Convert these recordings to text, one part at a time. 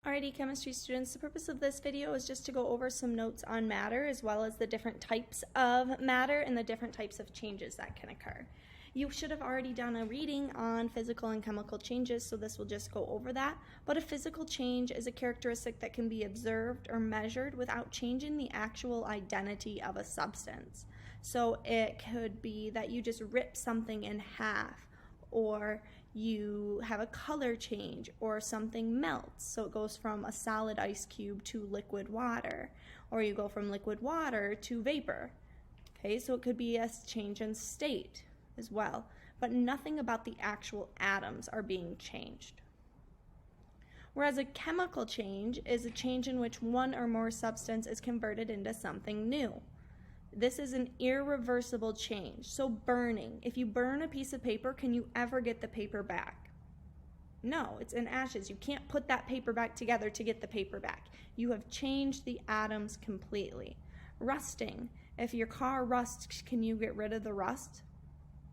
Alrighty, chemistry students, the purpose of this video is just to go over some notes on matter as well as the different types of matter and the different types of changes that can occur. You should have already done a reading on physical and chemical changes, so this will just go over that. But a physical change is a characteristic that can be observed or measured without changing the actual identity of a substance. So it could be that you just rip something in half, or you have a color change, or something melts, so it goes from a solid ice cube to liquid water, or you go from liquid water to vapor. Okay, so it could be a change in state as well, but nothing about the actual atoms are being changed. Whereas a chemical change is a change in which one or more substance is converted into something new. This is an irreversible change. So burning, if you burn a piece of paper, can you ever get the paper back? No, it's in ashes. You can't put that paper back together to get the paper back. You have changed the atoms completely. Rusting, if your car rusts, can you get rid of the rust?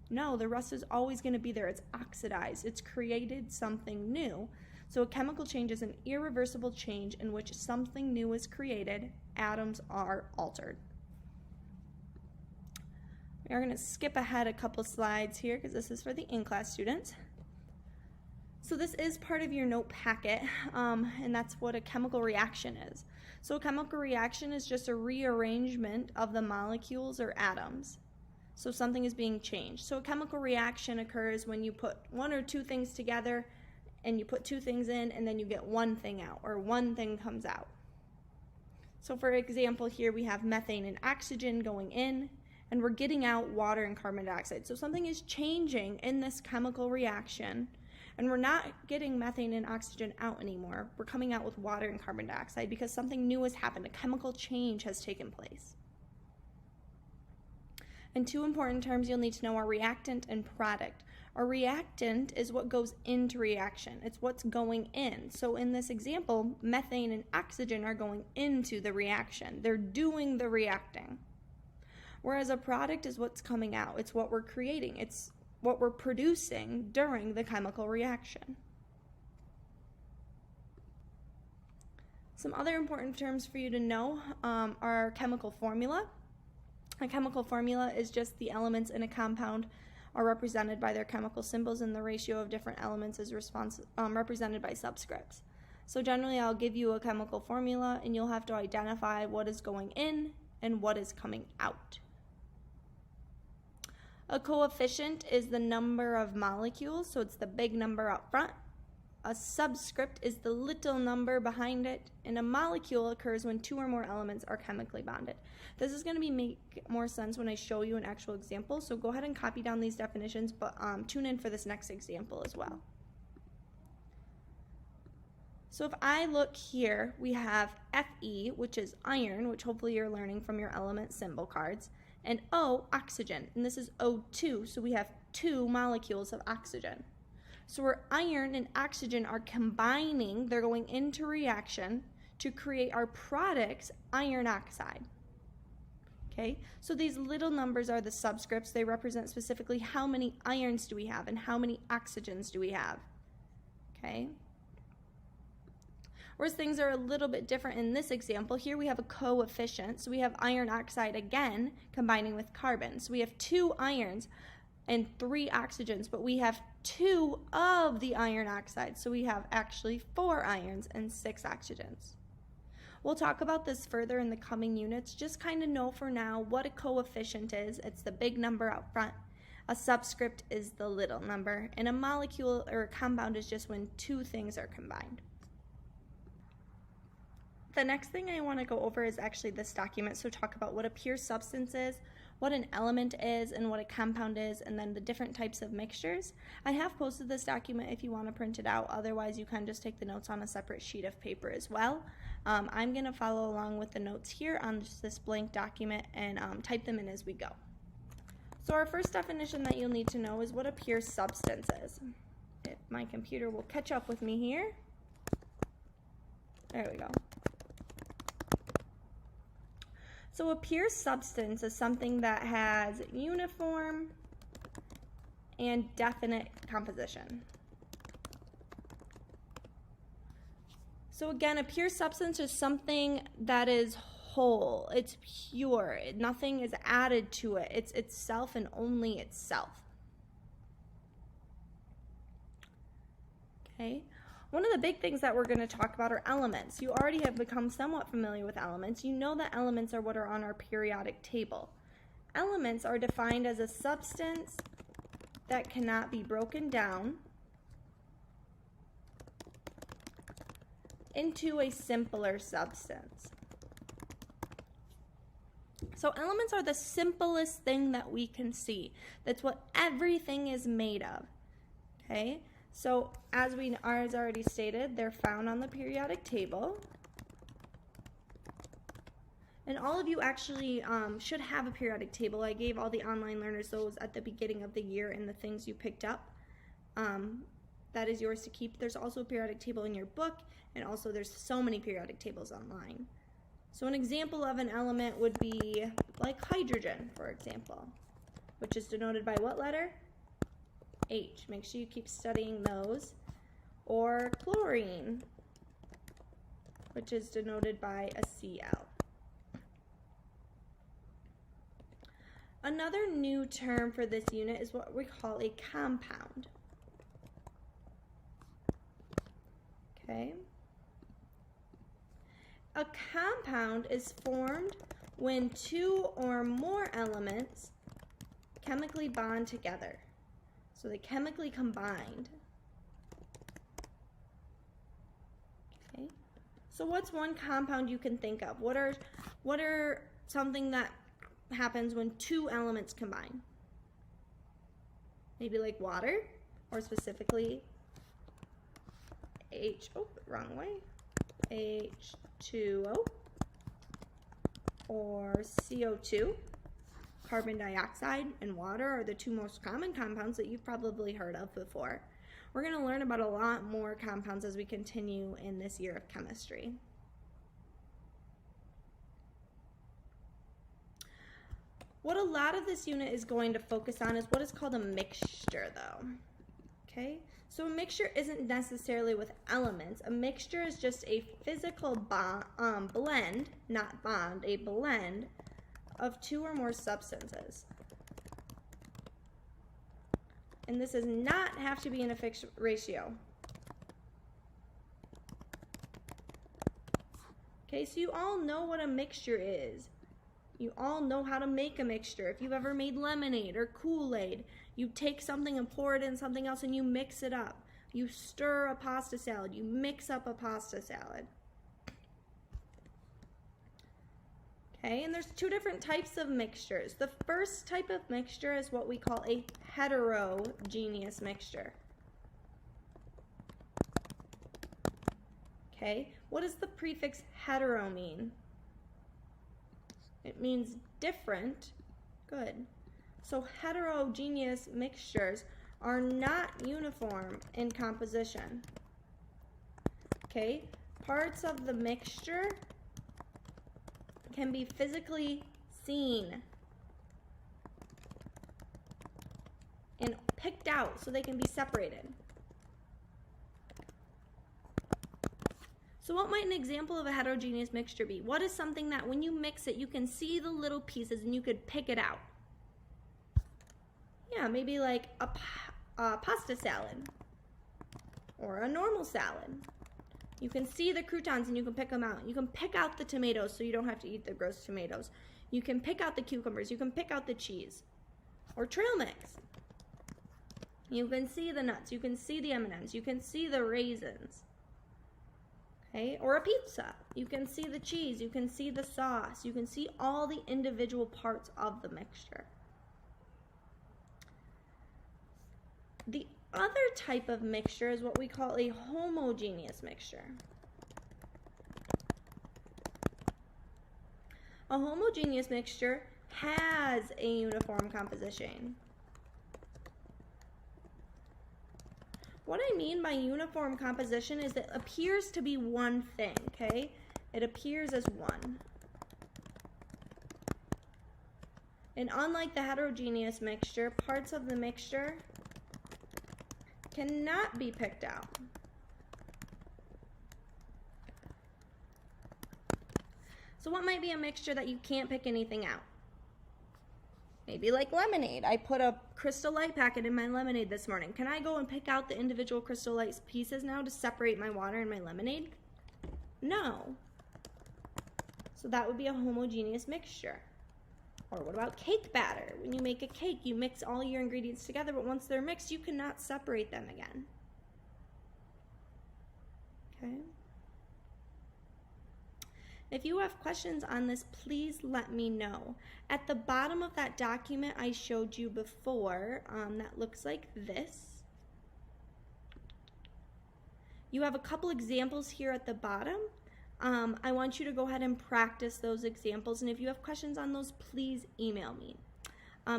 No, the rust is always going to be there. It's oxidized. It's created something new. So a chemical change is an irreversible change in which something new is created. Atoms are altered. We are going to skip ahead a couple slides here because this is for the in-class students. So this is part of your note packet, and that's what a chemical reaction is. So a chemical reaction is just a rearrangement of the molecules or atoms. So something is being changed. So a chemical reaction occurs when you put one or two things together, and you put two things in, and then you get one thing out, or one thing comes out. So for example, here we have methane and oxygen going in, and we're getting out water and carbon dioxide. So something is changing in this chemical reaction, and we're not getting methane and oxygen out anymore. We're coming out with water and carbon dioxide because something new has happened. A chemical change has taken place. And two important terms you'll need to know are reactant and product. A reactant is what goes into reaction. It's what's going in. So in this example, methane and oxygen are going into the reaction. They're doing the reacting. Whereas a product is what's coming out. It's what we're creating. It's what we're producing during the chemical reaction. Some other important terms for you to know are chemical formula. A chemical formula is just the elements in a compound are represented by their chemical symbols, and the ratio of different elements is represented by subscripts. So generally I'll give you a chemical formula and you'll have to identify what is going in and what is coming out. A coefficient is the number of molecules, so it's the big number up front. A subscript is the little number behind it, and a molecule occurs when two or more elements are chemically bonded. This is going to make more sense when I show you an actual example, so go ahead and copy down these definitions, but tune in for this next example as well. So if I look here, we have Fe, which is iron, which hopefully you're learning from your element symbol cards, and O, oxygen, and this is O2, so we have two molecules of oxygen. So where iron and oxygen are combining, they're going into reaction to create our products, iron oxide. Okay, so these little numbers are the subscripts. They represent specifically how many irons do we have and how many oxygens do we have. Okay. Whereas things are a little bit different in this example. Here we have a coefficient, so we have iron oxide again combining with carbon. So we have two irons and three oxygens, but we have two of the iron oxide, so we have actually 4 irons and 6 oxygens. We'll talk about this further in the coming units. Just kind of know for now what a coefficient is. It's the big number up front. A subscript is the little number, and a molecule or a compound is just when two things are combined. The next thing I want to go over is actually this document, so talk about what a pure substance is, what an element is, and what a compound is, and then the different types of mixtures. I have posted this document if you want to print it out. Otherwise, you can just take the notes on a separate sheet of paper as well. I'm going to follow along with the notes here on just this blank document and type them in as we go. So our first definition that you'll need to know is what a pure substance is. If my computer will catch up with me here. There we go. So a pure substance is something that has uniform and definite composition. So again, a pure substance is something that is whole. It's pure. Nothing is added to it. It's itself and only itself. Okay. One of the big things that we're going to talk about are elements. You already have become somewhat familiar with elements. You know that elements are what are on our periodic table. Elements are defined as a substance that cannot be broken down into a simpler substance. So elements are the simplest thing that we can see. That's what everything is made of. Okay? So as already stated, they're found on the periodic table. And all of you actually should have a periodic table. I gave all the online learners those at the beginning of the year and the things you picked up. That is yours to keep. There's also a periodic table in your book, and also there's so many periodic tables online. So an example of an element would be like hydrogen, for example, which is denoted by what letter? H. Make sure you keep studying those. Or chlorine, which is denoted by a Cl. Another new term for this unit is what we call a compound. Okay. A compound is formed when two or more elements chemically bond together. So they chemically combined. Okay. So what's one compound you can think of? What are something that happens when two elements combine? Maybe like water, or specifically H2O, or CO2. Carbon dioxide and water are the two most common compounds that you've probably heard of before. We're going to learn about a lot more compounds as we continue in this year of chemistry. What a lot of this unit is going to focus on is what is called a mixture, though. Okay? So a mixture isn't necessarily with elements. A mixture is just a physical blend, not bond, a blend of two or more substances. And this does not have to be in a fixed ratio. Okay, so you all know what a mixture is. You all know how to make a mixture. If you've ever made lemonade or Kool-Aid, you take something and pour it in something else and you mix it up. You stir a pasta salad, you mix up a pasta salad. Okay, and there's two different types of mixtures. The first type of mixture is what we call a heterogeneous mixture. Okay, what does the prefix hetero mean? It means different. Good. So heterogeneous mixtures are not uniform in composition. Okay, parts of the mixture can be physically seen and picked out so they can be separated. So what might an example of a heterogeneous mixture be? What is something that when you mix it, you can see the little pieces and you could pick it out? Yeah, maybe like a pasta salad or a normal salad. You can see the croutons and you can pick them out. You can pick out the tomatoes so you don't have to eat the gross tomatoes. You can pick out the cucumbers. You can pick out the cheese. Or trail mix. You can see the nuts. You can see the M&Ms. You can see the raisins. Okay? Or a pizza. You can see the cheese. You can see the sauce. You can see all the individual parts of the mixture. The other type of mixture is what we call a homogeneous mixture. A homogeneous mixture has a uniform composition. What I mean by uniform composition is it appears to be one thing, okay? It appears as one. And unlike the heterogeneous mixture, parts of the mixture cannot be picked out. So what might be a mixture that you can't pick anything out? Maybe like lemonade. I put a Crystal Light packet in my lemonade this morning. Can I go and pick out the individual Crystal Light pieces now to separate my water and my lemonade? No. So that would be a homogeneous mixture. Or what about cake batter? When you make a cake, you mix all your ingredients together, but once they're mixed, you cannot separate them again. Okay? If you have questions on this, please let me know. At the bottom of that document I showed you before, that looks like this. You have a couple examples here at the bottom. I want you to go ahead and practice those examples, and if you have questions on those, please email me.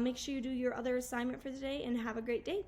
Make sure you do your other assignment for today, and have a great day.